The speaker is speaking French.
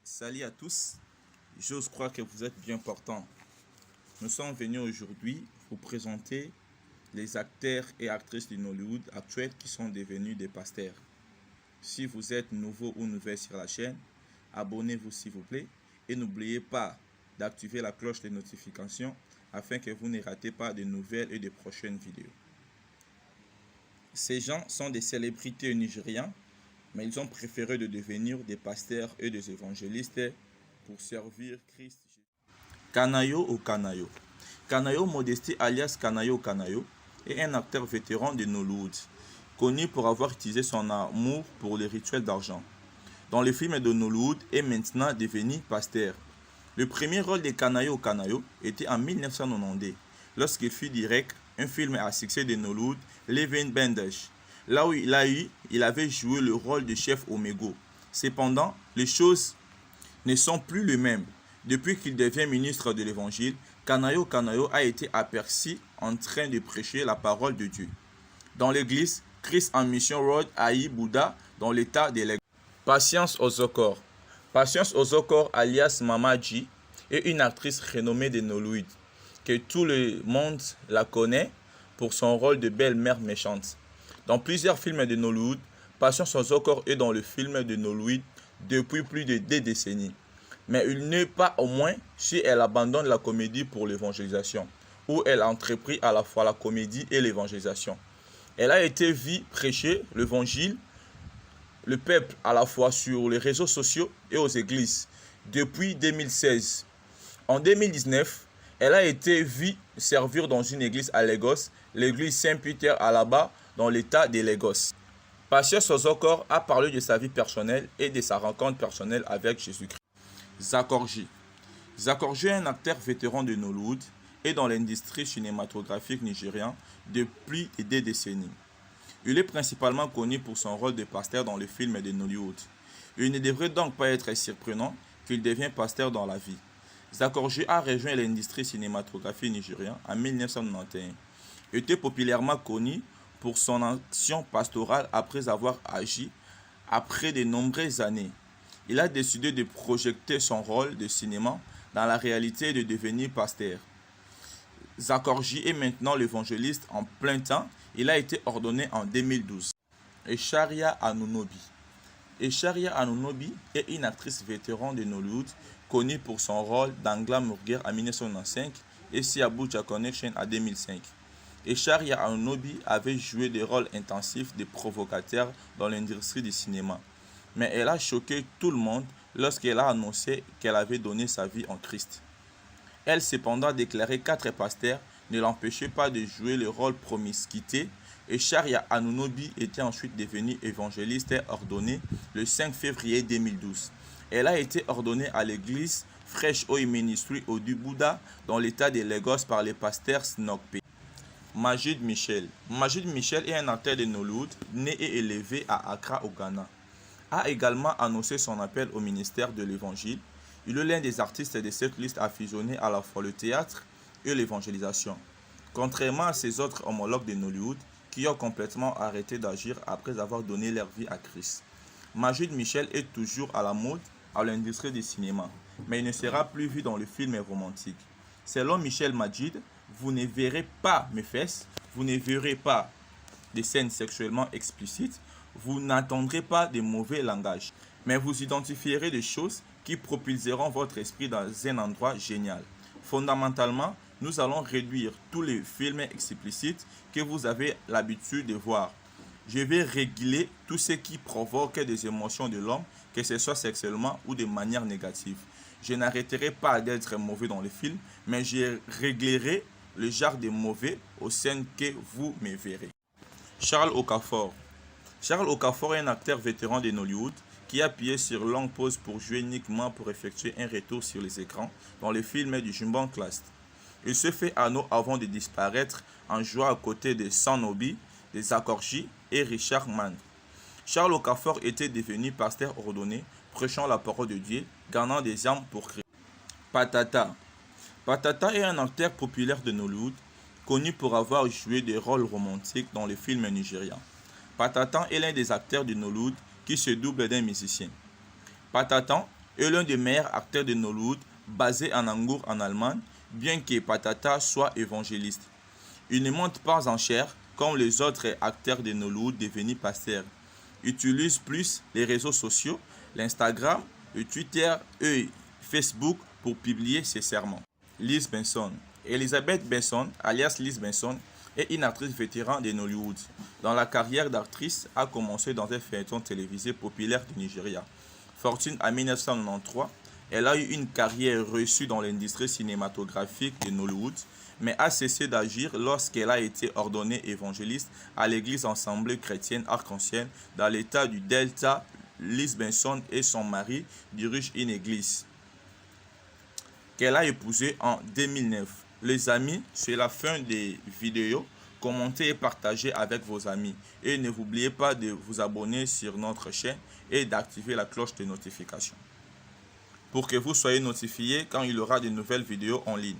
Salut à tous, j'ose croire que vous êtes bien portants. Nous sommes venus aujourd'hui vous présenter les acteurs et actrices de Nollywood actuels qui sont devenus des pasteurs. Si vous êtes nouveau ou nouvelle sur la chaîne, abonnez-vous s'il vous plaît et n'oubliez pas d'activer la cloche de notification afin que vous ne ratez pas de nouvelles et de prochaines vidéos. Ces gens sont des célébrités nigériens, mais ils ont préféré de devenir des pasteurs et des évangélistes pour servir Christ. Kanayo ou Kanayo. Kanayo Modesty alias Kanayo Kanayo est un acteur vétéran de Nollywood, connu pour avoir utilisé son amour pour les rituels d'argent. Dans le film de Nollywood est maintenant devenu pasteur. Le premier rôle de Kanayo Kanayo était en 1992, lorsqu'il fit direct un film à succès de Nollywood, Living Bandage. Là où il avait joué le rôle de chef Omego. Cependant, les choses ne sont plus les mêmes. Depuis qu'il devient ministre de l'Évangile, Kanayo Kanayo a été aperçu en train de prêcher la parole de Dieu. Dans l'église, Christ en Mission Road Aïe Bouddha dans l'état de l'église. Patience Ozokor. Patience Ozokor alias Mama G est une actrice renommée de Nollywood, que tout le monde la connaît pour son rôle de belle-mère méchante. Dans plusieurs films de Nollywood, Patience Ozokor est dans le film de Nollywood depuis plus de 2 décennies. Mais il n'est pas au moins si elle abandonne la comédie pour l'évangélisation, où elle entreprit à la fois la comédie et l'évangélisation. Elle a été vue prêcher l'évangile, le peuple à la fois sur les réseaux sociaux et aux églises depuis 2016. En 2019, elle a été vue servir dans une église à Lagos, l'église Saint-Peter à Alaba, dans l'état de Lagos. Patience Ozokor a parlé de sa vie personnelle et de sa rencontre personnelle avec Jésus-Christ. Zakorji. Zakorji est un acteur vétéran de Nollywood et dans l'industrie cinématographique nigérienne depuis 2 décennies. Il est principalement connu pour son rôle de pasteur dans les films de Nollywood. Il ne devrait donc pas être surprenant qu'il devienne pasteur dans la vie. Zakorji a rejoint l'industrie cinématographique nigérienne en 1991. Il était populairement connu pour son action pastorale après avoir agi après de nombreuses années. Il a décidé de projeter son rôle de cinéma dans la réalité et de devenir pasteur. Zakorji est maintenant l'évangéliste en plein temps. Il a été ordonné en 2012. Echaria Anunobi. Echaria Anunobi est une actrice vétéran de Nollywood connue pour son rôle d'Angla Murger en 1995 et Siabuja Connection en 2005. Echaria Anunobi avait joué des rôles intensifs de provocateurs dans l'industrie du cinéma. Mais elle a choqué tout le monde lorsqu'elle a annoncé qu'elle avait donné sa vie en Christ. Elle cependant déclaré 4 pasteurs ne l'empêchaient pas de jouer le rôle promiscuité et Echaria Anunobi était ensuite devenue évangéliste ordonnée le 5 février 2012. Elle a été ordonnée à l'église Fresh Oil Ministry au du Bouddha dans l'état de Lagos par le pasteur Snokpe. Majid Michel. Majid Michel est un acteur de Nollywood né et élevé à Accra au Ghana. A également annoncé son appel au ministère de l'Évangile. Il est l'un des artistes de cette liste à fusionner à la fois le théâtre et l'évangélisation. Contrairement à ses autres homologues de Nollywood qui ont complètement arrêté d'agir après avoir donné leur vie à Christ. Majid Michel est toujours à la mode à l'industrie du cinéma, mais il ne sera plus vu dans le film romantique. Selon Michel Majid, vous ne verrez pas mes fesses, vous ne verrez pas des scènes sexuellement explicites, vous n'entendrez pas de mauvais langage, mais vous identifierez des choses qui propulseront votre esprit dans un endroit génial. Fondamentalement, nous allons réduire tous les films explicites que vous avez l'habitude de voir. Je vais réguler tout ce qui provoque des émotions de l'homme, que ce soit sexuellement ou de manière négative. Je n'arrêterai pas d'être mauvais dans le film, mais je réglerai le genre de mauvais aux scènes que vous me verrez. Charles Okafor. Charles Okafor est un acteur vétéran de Nollywood qui a appuyé sur longue pause pour jouer uniquement pour effectuer un retour sur les écrans dans le film du Jumbo Class. Il se fait anneau avant de disparaître en jouant à côté de Sanobi, de Zakorji et Richard Mann. Charles Okafor était devenu pasteur ordonné, prêchant la parole de Dieu, gagnant des âmes pour Christ. Patata. Patata est un acteur populaire de Nollywood, connu pour avoir joué des rôles romantiques dans les films nigérians. Patata est l'un des acteurs de Nollywood qui se double d'un musicien. Patata est l'un des meilleurs acteurs de Nollywood, basé en Hambourg en Allemagne, bien que Patata soit évangéliste. Il ne monte pas en chair comme les autres acteurs de Nollywood devenus pasteurs. Il utilise plus les réseaux sociaux, l'Instagram, le Twitter et Facebook pour publier ses sermons. Liz Benson. Elizabeth Benson, alias Liz Benson, est une actrice vétérane de Nollywood, dont la carrière d'actrice a commencé dans un feuilleton télévisé populaire du Nigeria. Fortune en 1993, elle a eu une carrière reçue dans l'industrie cinématographique de Nollywood, mais a cessé d'agir lorsqu'elle a été ordonnée évangéliste à l'église Assemblée chrétienne Arc-en-Ciel dans l'état du Delta. Liz Benson et son mari dirigent une église qu'elle a épousée en 2009. Les amis, c'est la fin des vidéos. Commentez et partagez avec vos amis. Et n'oubliez pas de vous abonner sur notre chaîne et d'activer la cloche de notification pour que vous soyez notifiés quand il y aura de nouvelles vidéos en ligne.